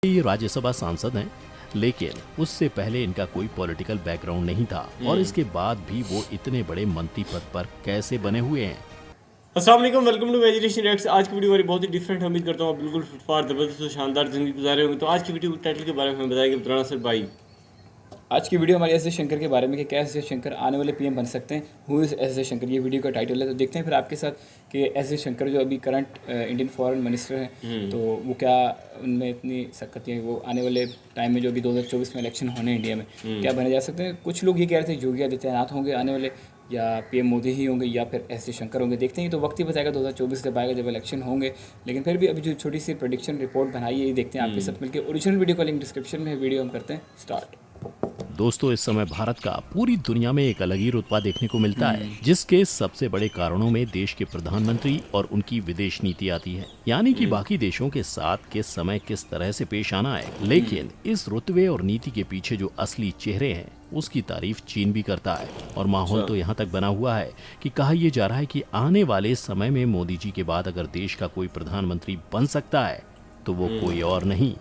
ये राज्यसभा सांसद हैं, लेकिन उससे पहले इनका कोई पॉलिटिकल बैकग्राउंड नहीं था और इसके बाद भी वो इतने बड़े मंत्री पद पर कैसे बने हुए हैं। अस्सलाम वालेकुम, वेलकम टू वेजिटेशन रिएक्ट्स। आज की वीडियो हमारी बहुत ही डिफरेंट, उम्मीद करता हूँ आप बिल्कुल फिटफाट ज़बरदस्त और शानदार ज़िंदगी गुजारे होंगे। तो आज की वीडियो टाइटल के बारे में हमें बताएंगे पुराना सर भाई। आज की वीडियो हमारे एस जयशंकर के बारे में कि क्या एस जयशंकर आने वाले पीएम बन सकते हैं। हु इज़ एस जयशंकर, ये वीडियो का टाइटल है। तो देखते हैं फिर आपके साथ कि एस जयशंकर जो अभी करंट इंडियन फॉरेन मिनिस्टर हैं, तो वो क्या उनमें इतनी सकती है, वो आने वाले टाइम में जो अभी 2024 में इलेक्शन होने इंडिया में क्या बने जा सकते हैं। कुछ लोग ये कह रहे थे योगी आदित्यनाथ होंगे आने वाले, या पीएम मोदी ही होंगे, या फिर एस जयशंकर होंगे। देखते हैं, तो वक्त ही बताएगा 2024 जब आएगा, जब इलेक्शन होंगे। लेकिन फिर भी अभी जो छोटी सी प्रेडिक्शन रिपोर्ट बनाई है, ये देखते हैं आपके साथ मिलकर। ओरिजिनल वीडियो का लिंक डिस्क्रिप्शन में है। वीडियो हम करते हैं स्टार्ट। दोस्तों, इस समय भारत का पूरी दुनिया में एक अलग ही रुतबा देखने को मिलता है, जिसके सबसे बड़े कारणों में देश के प्रधानमंत्री और उनकी विदेश नीति आती है। यानी कि बाकी देशों के साथ किस समय किस तरह से पेश आना है। लेकिन इस रुतबे और नीति के पीछे जो असली चेहरे हैं, उसकी तारीफ चीन भी करता है। और माहौल तो यहाँ तक बना हुआ है कि कहा यह जा रहा है कि आने वाले समय में मोदी जी के बाद अगर देश का कोई प्रधानमंत्री बन सकता है तो वो कोई और नहीं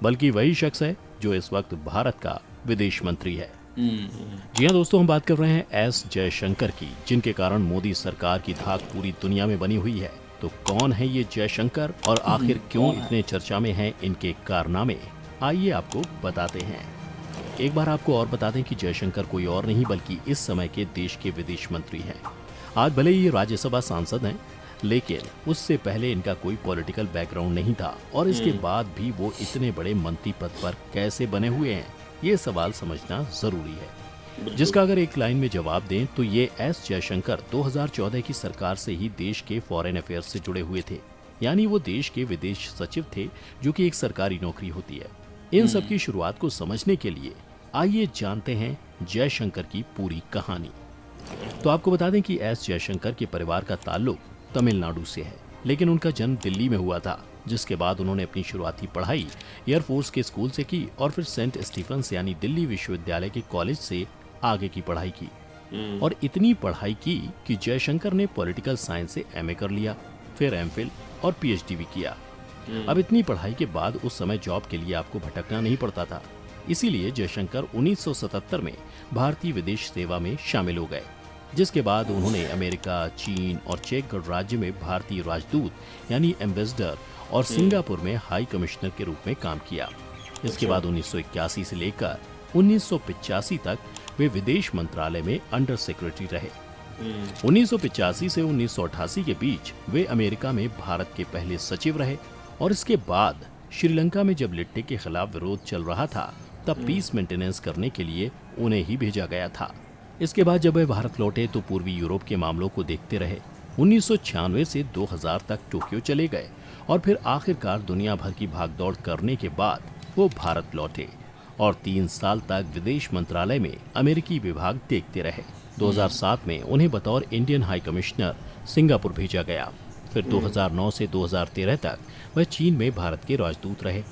बल्कि वही शख्स है जो इस वक्त भारत का विदेश मंत्री है। जी हाँ दोस्तों, हम बात कर रहे हैं एस जयशंकर की, जिनके कारण मोदी सरकार की धाक पूरी दुनिया में बनी हुई है। तो कौन है ये जयशंकर और आखिर क्यों इतने चर्चा में हैं इनके कारनामे, आइए आपको बताते हैं। एक बार आपको और बता दें कि जयशंकर कोई और नहीं बल्कि इस समय के देश के विदेश मंत्री हैं। आज भले ही ये राज्यसभा सांसद हैं, लेकिन उससे पहले इनका कोई पॉलिटिकल बैकग्राउंड नहीं था और इसके बाद भी वो इतने बड़े मंत्री पद पर कैसे बने हुए हैं, ये सवाल समझना जरूरी है। जिसका अगर एक लाइन में जवाब दें तो ये एस जयशंकर 2014 की सरकार से ही देश के फॉरेन अफेयर्स से जुड़े हुए थे। यानी वो देश के विदेश सचिव थे, जो कि एक सरकारी नौकरी होती है। इन सब की शुरुआत को समझने के लिए आइए जानते हैं जयशंकर की पूरी कहानी। तो आपको बता दें कि एस जयशंकर के परिवार का ताल्लुक तमिलनाडु से है, लेकिन उनका जन्म दिल्ली में हुआ था। जिसके बाद उन्होंने अपनी शुरुआती पढ़ाई एयरफोर्स के स्कूल से की और फिर सेंट स्टीफेंस यानी दिल्ली विश्वविद्यालय के कॉलेज से आगे की पढ़ाई की। और इतनी पढ़ाई की कि जयशंकर ने पॉलिटिकल साइंस से एमए कर लिया, फिर एमफिल और पीएचडी भी किया। अब इतनी पढ़ाई के बाद उस समय जॉब के लिए आपको भटकना नहीं पड़ता था, इसीलिए जयशंकर 1977 में भारतीय विदेश सेवा में शामिल हो गए। जिसके बाद उन्होंने अमेरिका, चीन और चेक गणराज्य में भारतीय राजदूत यानी एम्बेसडर और सिंगापुर में हाई कमिश्नर के रूप में काम किया। इसके बाद 1981 से लेकर 1985 तक वे विदेश मंत्रालय में अंडर सेक्रेटरी रहे। 1985 से 1988 के बीच वे अमेरिका में भारत के पहले सचिव रहे और इसके बाद श्रीलंका में जब लिट्टे के खिलाफ विरोध चल रहा था, तब पीस मेंटेनेंस करने के लिए उन्हें ही भेजा गया था। इसके बाद जब वे भारत लौटे तो पूर्वी यूरोप के मामलों को देखते रहे। 1996 से 2000 तक टोक्यो चले गए और फिर आखिरकार दुनिया भर की भागदौड़ करने के बाद वो भारत लौटे और 3 साल तक विदेश मंत्रालय में अमेरिकी विभाग देखते रहे। 2007 में उन्हें बतौर इंडियन हाई कमिश्नर सिंगापुर भेजा गया। फिर 2009 से 2013 तक वह चीन में भारत के राजदूत रहे।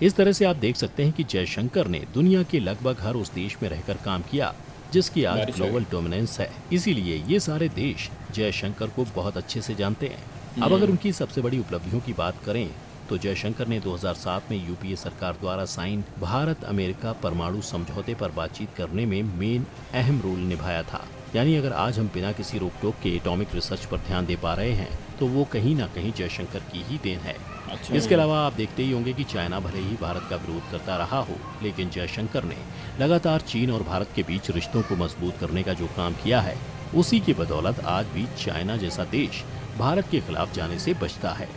इस तरह से आप देख सकते हैं कि जयशंकर ने दुनिया के लगभग हर उस देश में रहकर काम किया जिसकी आज ग्लोबल डोमिनेंस है। इसीलिए ये सारे देश जयशंकर को बहुत अच्छे से जानते हैं। अब अगर उनकी सबसे बड़ी उपलब्धियों की बात करें तो जयशंकर ने 2007 में यूपीए सरकार द्वारा साइन भारत अमेरिका परमाणु समझौते पर बातचीत करने में मेन अहम रोल निभाया था। यानी अगर आज हम बिना किसी रोक टोक के एटॉमिक रिसर्च पर ध्यान दे पा रहे हैं तो वो कहीं ना कहीं जयशंकर की ही देन है। इसके अलावा आप देखते ही होंगे कि चाइना भले ही भारत का विरोध करता रहा हो, लेकिन जयशंकर ने लगातार चीन और भारत के बीच रिश्तों को मजबूत करने का जो काम किया है, उसी की बदौलत आज भी चाइना जैसा देश भारत के खिलाफ जाने से बचता है।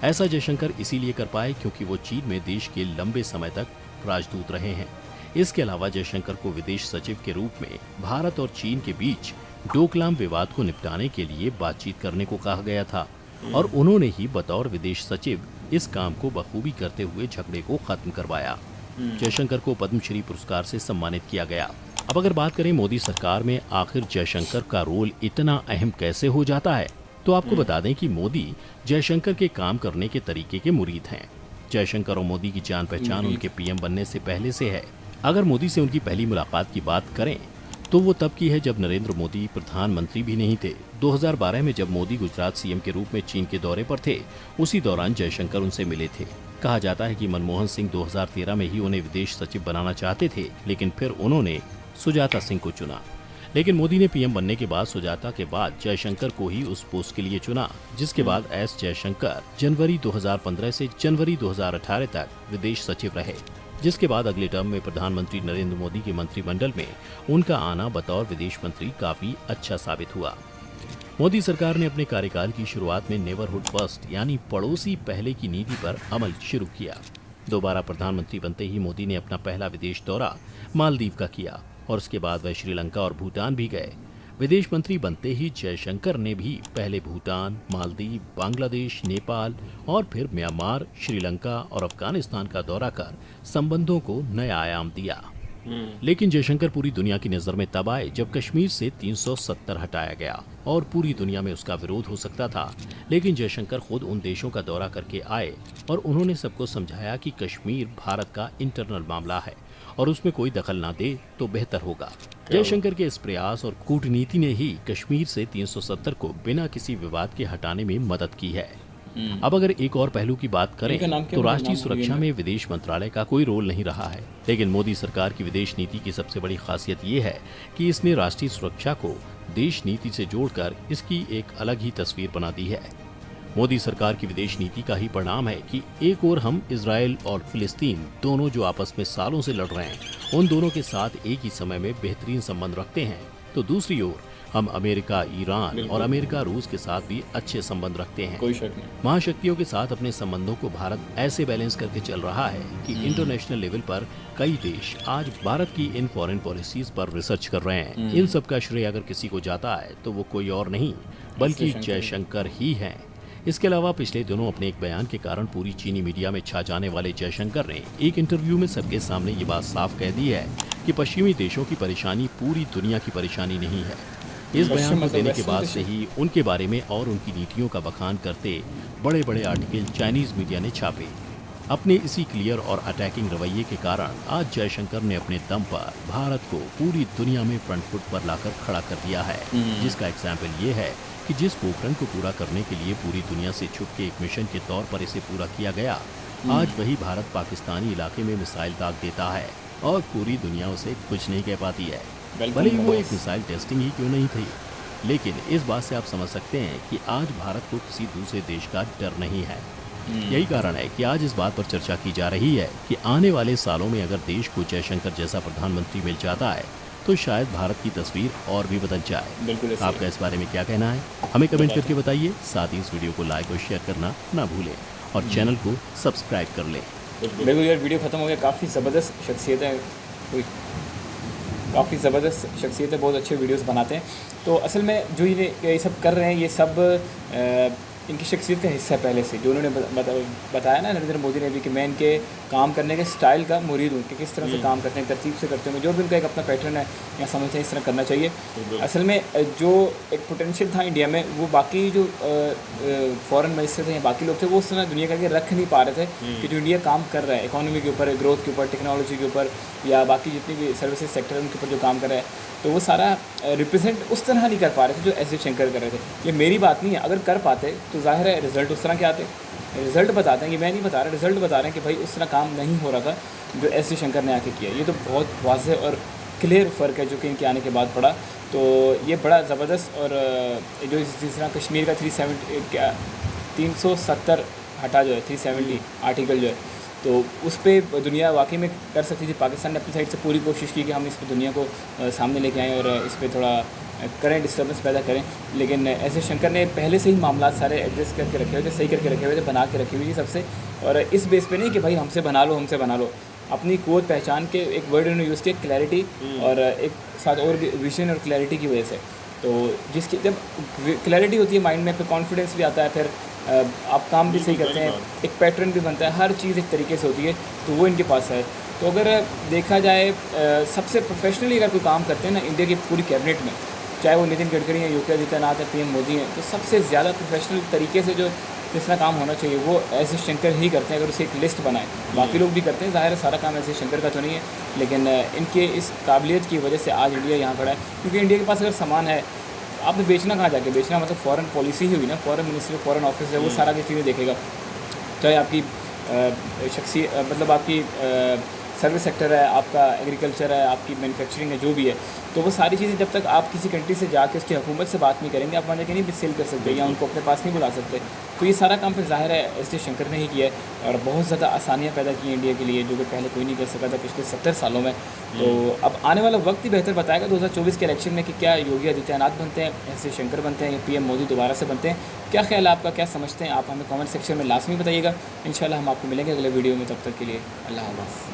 ऐसा जयशंकर इसीलिए कर पाए क्योंकि वो चीन में देश के लंबे समय तक राजदूत रहे हैं। इसके अलावा जयशंकर को विदेश सचिव के रूप में भारत और चीन के बीच डोकलाम विवाद को निपटाने के लिए बातचीत करने को कहा गया था और उन्होंने ही बतौर विदेश सचिव इस काम को बखूबी करते हुए झगड़े को खत्म करवाया। जयशंकर को पद्मश्री पुरस्कार से सम्मानित किया गया। अब अगर बात करें मोदी सरकार में आखिर जयशंकर का रोल इतना अहम कैसे हो जाता है, तो आपको बता दें कि मोदी जयशंकर के काम करने के तरीके के मुरीद हैं। जयशंकर और मोदी की जान पहचान उनके पीएम बनने से पहले से है। अगर मोदी से उनकी पहली मुलाकात की बात करें तो वो तब की है जब नरेंद्र मोदी प्रधानमंत्री भी नहीं थे। 2012 में जब मोदी गुजरात सीएम के रूप में चीन के दौरे पर थे, उसी दौरान जयशंकर उनसे मिले थे। कहा जाता है कि मनमोहन सिंह 2013 में ही उन्हें विदेश सचिव बनाना चाहते थे, लेकिन फिर उन्होंने सुजाता सिंह को चुना। लेकिन मोदी ने पीएम बनने के बाद सुजाता के बाद जयशंकर को ही उस पोस्ट के लिए चुना, जिसके बाद एस जयशंकर जनवरी 2015 से जनवरी 2018 तक विदेश सचिव रहे, जिसके बाद अगले टर्म में प्रधानमंत्री नरेंद्र मोदी के मंत्रिमंडल में उनका आना बतौर विदेश मंत्री काफी अच्छा साबित हुआ। मोदी सरकार ने अपने कार्यकाल की शुरुआत में नेबरहुड फर्स्ट यानी पड़ोसी पहले की नीति पर अमल शुरू किया। दोबारा प्रधानमंत्री बनते ही मोदी ने अपना पहला विदेश दौरा मालदीव का किया और उसके बाद वह श्रीलंका और भूटान भी गए। विदेश मंत्री बनते ही जयशंकर ने भी पहले भूटान, मालदीव, बांग्लादेश, नेपाल और फिर म्यांमार, श्रीलंका और अफगानिस्तान का दौरा कर संबंधों को नया आयाम दिया। लेकिन जयशंकर पूरी दुनिया की नजर में तब आए जब कश्मीर से 370 हटाया गया और पूरी दुनिया में उसका विरोध हो सकता था। लेकिन जयशंकर खुद उन देशों का दौरा करके आए और उन्होंने सबको समझाया कि कश्मीर भारत का इंटरनल मामला है और उसमें कोई दखल ना दे तो बेहतर होगा। जयशंकर के इस प्रयास और कूटनीति ने ही कश्मीर से 370 को बिना किसी विवाद के हटाने में मदद की है। अब अगर एक और पहलू की बात करें तो राष्ट्रीय सुरक्षा में विदेश मंत्रालय का कोई रोल नहीं रहा है। लेकिन मोदी सरकार की विदेश नीति की सबसे बड़ी खासियत ये है कि इसने राष्ट्रीय सुरक्षा को देश नीति से जोड़कर इसकी एक अलग ही तस्वीर बना दी है। मोदी सरकार की विदेश नीति का ही परिणाम है कि एक ओर हम इजराइल और फिलिस्तीन दोनों जो आपस में सालों से लड़ रहे हैं, उन दोनों के साथ एक ही समय में बेहतरीन संबंध रखते हैं, तो दूसरी ओर हम अमेरिका, ईरान और अमेरिका रूस के साथ भी अच्छे संबंध रखते हैं। कोई शक नहीं। महाशक्तियों के साथ अपने संबंधों को भारत ऐसे बैलेंस करके चल रहा है कि इंटरनेशनल लेवल पर कई देश आज भारत की इन फॉरेन पॉलिसीज पर रिसर्च कर रहे हैं। इन सब का श्रेय अगर किसी को जाता है तो वो कोई और नहीं बल्कि जयशंकर ही है। इसके अलावा पिछले दिनों अपने एक बयान के कारण पूरी चीनी मीडिया में छा जाने वाले जयशंकर ने एक इंटरव्यू में सबके सामने ये बात साफ कह दी है कि पश्चिमी देशों की परेशानी पूरी दुनिया की परेशानी नहीं है। इस बयान को देने के बाद से ही उनके बारे में और उनकी नीतियों का बखान करते बड़े बड़े आर्टिकल चाइनीज मीडिया ने छापे। अपने इसी क्लियर और अटैकिंग रवैये के कारण आज जयशंकर ने अपने दम पर भारत को पूरी दुनिया में फ्रंट फुट पर लाकर खड़ा कर दिया है, जिसका एग्जाम्पल ये है कि जिस पोखरण को पूरा करने के लिए पूरी दुनिया से छुप के एक मिशन के तौर पर इसे पूरा किया गया, आज वही भारत पाकिस्तानी इलाके में मिसाइल दाग देता है और पूरी दुनिया उसे कुछ नहीं कह पाती है। भले ही वो एक मिसाइल टेस्टिंग ही क्यों नहीं थी, लेकिन इस बात से आप समझ सकते हैं कि आज भारत को किसी दूसरे देश का डर नहीं है। यही कारण है कि आज इस बात पर चर्चा की जा रही है कि आने वाले सालों में अगर देश को जयशंकर जैसा प्रधानमंत्री मिल जाता है तो शायद भारत की तस्वीर और भी बदल जाए। बिल्कुल। आपका इस बारे में क्या कहना है, हमें कमेंट करके बताइए। साथ ही इस वीडियो को लाइक और शेयर करना ना भूलें और चैनल को सब्सक्राइब कर लें। बिल्कुल यार, वीडियो खत्म हो गया। काफ़ी ज़बरदस्त शख्सियत है, काफ़ी ज़बरदस्त शख्सियत है, बहुत अच्छे वीडियोस बनाते हैं। तो असल में जो ये सब कर रहे हैं, ये सब इनकी शख्सियत का हिस्सा है पहले से। जो उन्होंने बताया ना नरेंद्र मोदी ने भी कि मैं इनके काम करने के स्टाइल का मुरीद हूँ कि किस तरह से काम करते हैं, तरतीब से करते हैं, जो भी उनका एक अपना पैटर्न है या समझते हैं इस तरह करना चाहिए। असल में जो एक पोटेंशियल था इंडिया में, वो बाकी जो फॉरेन मिनिस्टर थे या बाकी लोग थे, वो उस तरह दुनिया करके रख नहीं पा रहे थे कि जो इंडिया काम कर रहा है इकोनॉमी के ऊपर, ग्रोथ के ऊपर, टेक्नोलॉजी के ऊपर या बाकी जितनी भी सर्विसेज सेक्टर है उनके ऊपर जो काम कर रहा है, तो वो सारा रिप्रेजेंट उस तरह नहीं कर पा रहे थे जो एस जयशंकर कर रहे थे। ये मेरी बात नहीं है, अगर कर पाते तो जाहिर है रिजल्ट उस तरह के आते। रिजल्ट बताते हैं, ये मैं नहीं बता रहा, रिजल्ट बता रहे हैं कि भाई उस तरह काम नहीं हो रहा था जो एस जयशंकर ने आके किया। ये तो बहुत वाज़ेह और क्लियर फ़र्क है जो कि इनके आने के बाद पड़ा। तो ये बड़ा ज़बरदस्त। और जो जिस तरह कश्मीर का 370 हटा जो है 370 आर्टिकल जो है, तो उस पर दुनिया वाकई में कर सकती थी। पाकिस्तान ने अपनी साइड से पूरी कोशिश की कि हम इस पर दुनिया को सामने लेके आएँ और इस पर थोड़ा करेंट डिस्टर्बेंस पैदा करें, लेकिन एस जयशंकर ने पहले से ही मामला सारे एडजस्ट करके रखे हुए थे, सही करके रखे हुए थे, बना के रखी हुई थी सबसे। और इस बेस पे नहीं कि भाई हमसे बना लो, अपनी कोद पहचान के एक वर्ड उन्होंने यूज़ किया, क्लैरिटी, और एक साथ और विजन और क्लैरिटी की वजह से। तो जिसकी जब क्लैरिटी होती है माइंड में, फिर कॉन्फिडेंस भी आता है, फिर आप काम भी सही करते हैं, एक पैटर्न भी बनता है, हर चीज़ एक तरीके से होती है, तो वो इनके पास है। तो अगर देखा जाए सबसे प्रोफेशनली अगर कोई काम करते हैं ना इंडिया की पूरी कैबिनेट में, चाहे वो नितिन गडकरी हैं, योगी आदित्यनाथ है, पीएम मोदी हैं, तो सबसे ज़्यादा प्रोफेशनल तरीके से जो जिस तरह काम होना चाहिए वो एस जयशंकर ही करते हैं। अगर उसे एक लिस्ट बनाए, बाकी लोग भी करते हैं, ज़ाहिर है सारा काम एस जयशंकर का तो नहीं है, लेकिन इनके इस काबिलियत की वजह से आज इंडिया यहाँ खड़ा है। क्योंकि इंडिया के पास अगर सामान है, आपने बेचना कहाँ जाके, बेचना मतलब फॉरेन पॉलिसी ही हुई ना, फॉरेन मिनिस्ट्री, फॉरेन ऑफिस है, वो सारा की चीज़ें देखेगा। चाहे आपकी शख्सी मतलब आपकी सर्विस सेक्टर है, आपका एग्रीकल्चर है, आपकी मैन्युफैक्चरिंग है, जो भी है, तो वो सारी चीज़ें जब तक आप किसी कंट्री से जाके उसकी हुकूमत से बात नहीं करेंगे, आप वहाँ जाके नहीं भी सेल कर सकते या उनको अपने पास नहीं बुला सकते। तो ये सारा काम फिर ज़ाहिर है एस जयशंकर ने ही किया है और बहुत ज़्यादा आसानियाँ पैदा की हैं इंडिया के लिए, जो कि पहले कोई नहीं कर सका था पिछले 70 सालों में। तो अब आने वाला वक्त ही बेहतर बताएगा 2024 के इलेक्शन में कि क्या योगी आदित्यनाथ बनते हैं, एस जयशंकर बनते हैं या पीएम मोदी दोबारा से बनते हैं। क्या ख्याल है आपका, क्या समझते हैं आप, हमें कमेंट सेक्शन में लाजमी बताइएगा। इंशाल्लाह हम आपको मिलेंगे अगले वीडियो में, तब तक के लिए अल्लाह हाफ़िज़।